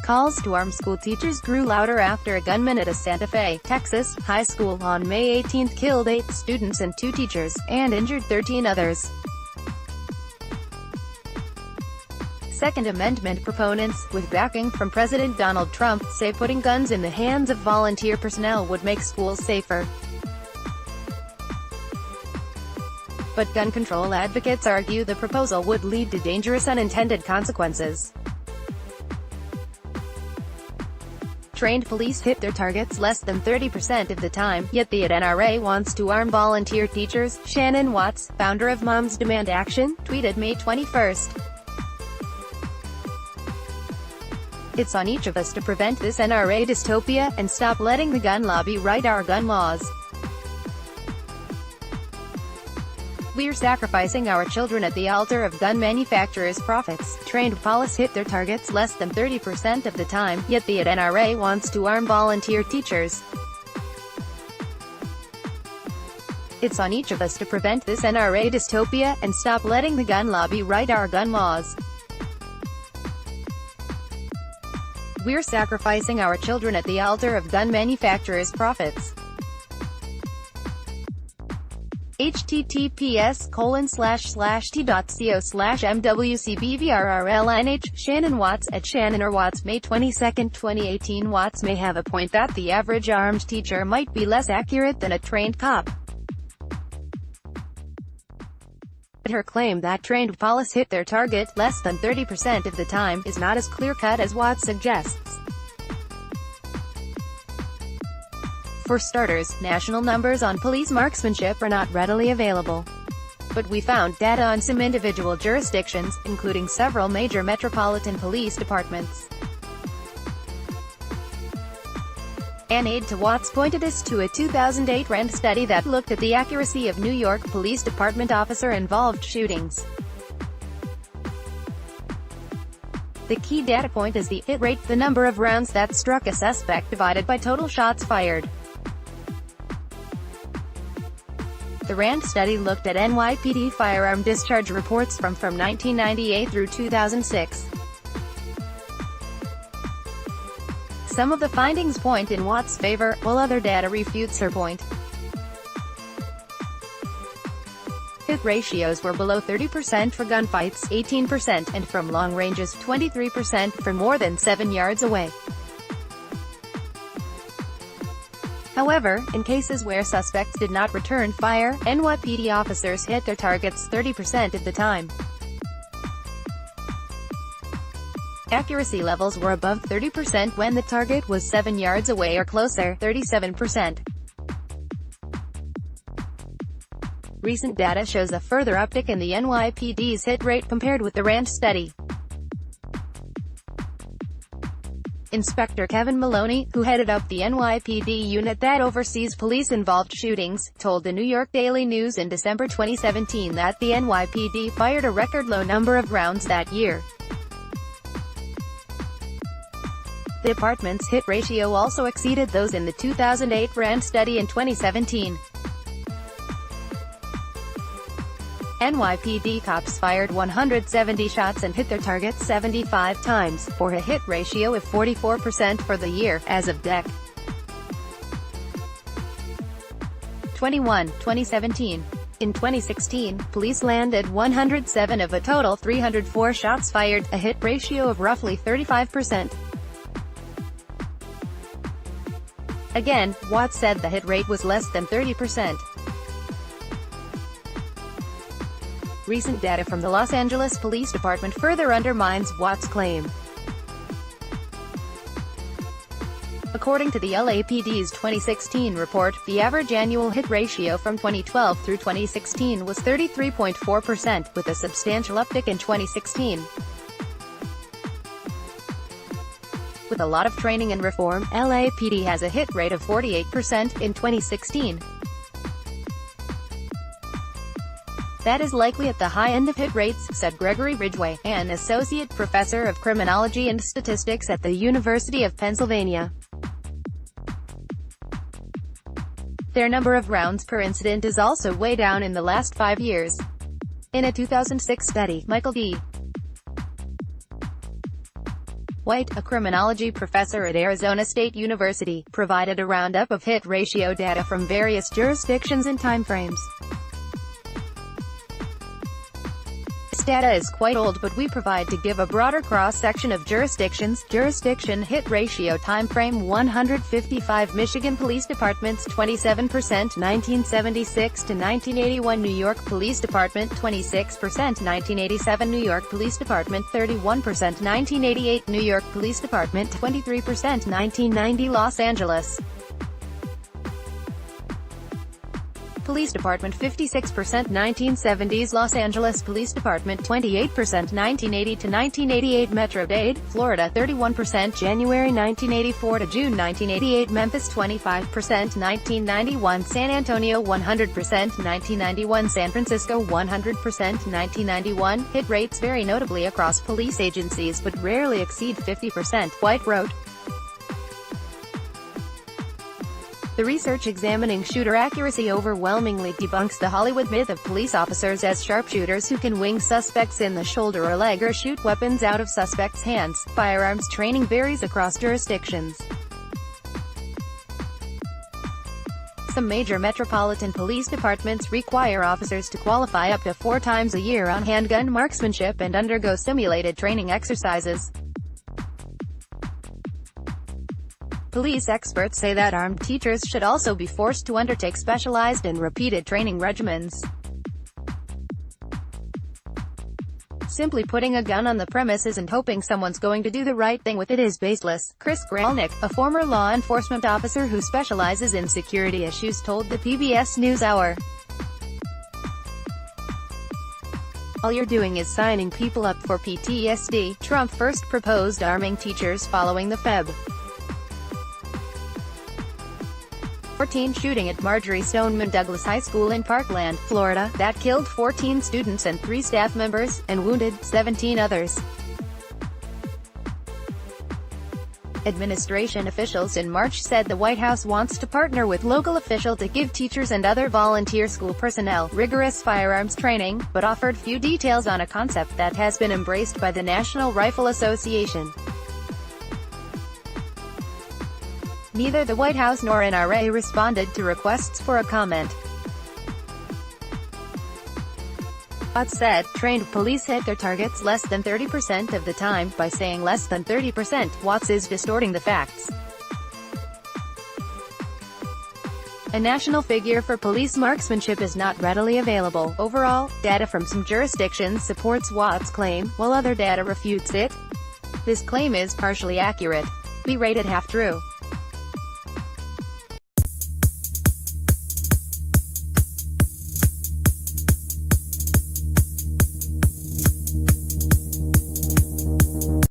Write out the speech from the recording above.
Calls to arm school teachers grew louder after a gunman at a Santa Fe, Texas, high school on May 18 killed 8 students and 2 teachers, and injured 13 others. Second Amendment proponents, with backing from President Donald Trump, say putting guns in the hands of volunteer personnel would make schools safer. But gun control advocates argue the proposal would lead to dangerous unintended consequences. Trained police hit their targets less than 30% of the time, yet the NRA wants to arm volunteer teachers, Shannon Watts, founder of Moms Demand Action, tweeted May 21. It's on each of us to prevent this NRA dystopia, and stop letting the gun lobby write our gun laws. We're sacrificing our children at the altar of gun manufacturers' profits. Trained police hit their targets less than 30% of the time, yet the NRA wants to arm volunteer teachers. It's on each of us to prevent this NRA dystopia, and stop letting the gun lobby write our gun laws. We're sacrificing our children at the altar of gun manufacturers' profits. https://t.co/mwcbvrrlnh Shannon Watts at Shannon or Watts, May 22, 2018. Watts may have a point that the average armed teacher might be less accurate than a trained cop. But her claim that trained police hit their target less than 30% of the time is not as clear-cut as Watts suggests. For starters, national numbers on police marksmanship are not readily available. But we found data on some individual jurisdictions, including several major metropolitan police departments. An aide to Watts pointed us to a 2008 RAND study that looked at the accuracy of New York Police Department officer-involved shootings. The key data point is the hit rate, the number of rounds that struck a suspect divided by total shots fired. The RAND study looked at NYPD firearm discharge reports from 1998 through 2006. Some of the findings point in Watts' favor, while other data refutes her point. Hit ratios were below 30% for gunfights, 18%, and from long ranges, 23% for more than 7 yards away. However, in cases where suspects did not return fire, NYPD officers hit their targets 30% of the time. Accuracy levels were above 30% when the target was 7 yards away or closer, 37%. Recent data shows a further uptick in the NYPD's hit rate compared with the RAND study. Inspector Kevin Maloney, who headed up the NYPD unit that oversees police-involved shootings, told the New York Daily News in December 2017 that the NYPD fired a record low number of rounds that year. The department's hit ratio also exceeded those in the 2008 RAND study in 2017. NYPD cops fired 170 shots and hit their targets 75 times, for a hit ratio of 44% for the year, as of Dec. 2017. In 2016, police landed 107 of a total 304 shots fired, a hit ratio of roughly 35%. Again, Watts said the hit rate was less than 30%. Recent data from the Los Angeles Police Department further undermines Watts' claim. According to the LAPD's 2016 report, the average annual hit ratio from 2012 through 2016 was 33.4%, with a substantial uptick in 2016. With a lot of training and reform, LAPD has a hit rate of 48% in 2016. That is likely at the high end of hit rates, said Gregory Ridgway, an associate professor of criminology and statistics at the University of Pennsylvania. Their number of rounds per incident is also way down in the last 5 years. In a 2006 study, Michael D. White, a criminology professor at Arizona State University, provided a roundup of hit ratio data from various jurisdictions and timeframes. This data is quite old, but we provide to give a broader cross-section of jurisdictions. Jurisdiction hit ratio timeframe: 155 Michigan Police Departments, 27%, 1976 to 1981 New York Police Department, 26%, 1987 New York Police Department, 31%, 1988 New York Police Department, 23%, 1990 Los Angeles Police Department, 56%, 1970s Los Angeles Police Department, 28%, 1980 to 1988 Metro-Dade, Florida, 31%, January 1984 to June 1988 Memphis, 25%, 1991 San Antonio, 100%, 1991 San Francisco, 100%, 1991. Hit rates vary notably across police agencies but rarely exceed 50%, White wrote. The research examining shooter accuracy overwhelmingly debunks the Hollywood myth of police officers as sharpshooters who can wing suspects in the shoulder or leg or shoot weapons out of suspects' hands. Firearms training varies across jurisdictions. Some major metropolitan police departments require officers to qualify up to 4 times a year on handgun marksmanship and undergo simulated training exercises. Police experts say that armed teachers should also be forced to undertake specialized and repeated training regimens. Simply putting a gun on the premises and hoping someone's going to do the right thing with it is baseless, Chris Gralnick, a former law enforcement officer who specializes in security issues, told the PBS NewsHour. All you're doing is signing people up for PTSD. Trump first proposed arming teachers following the Feb. 14 shooting at Marjory Stoneman Douglas High School in Parkland, Florida, that killed 14 students and 3 staff members, and wounded 17 others. Administration officials in March said the White House wants to partner with local officials to give teachers and other volunteer school personnel rigorous firearms training, but offered few details on a concept that has been embraced by the National Rifle Association. Neither the White House nor NRA responded to requests for a comment. Watts said, trained police hit their targets less than 30% of the time. By saying less than 30%, Watts is distorting the facts. A national figure for police marksmanship is not readily available. Overall, data from some jurisdictions supports Watts' claim, while other data refutes it. This claim is partially accurate. B rated half true.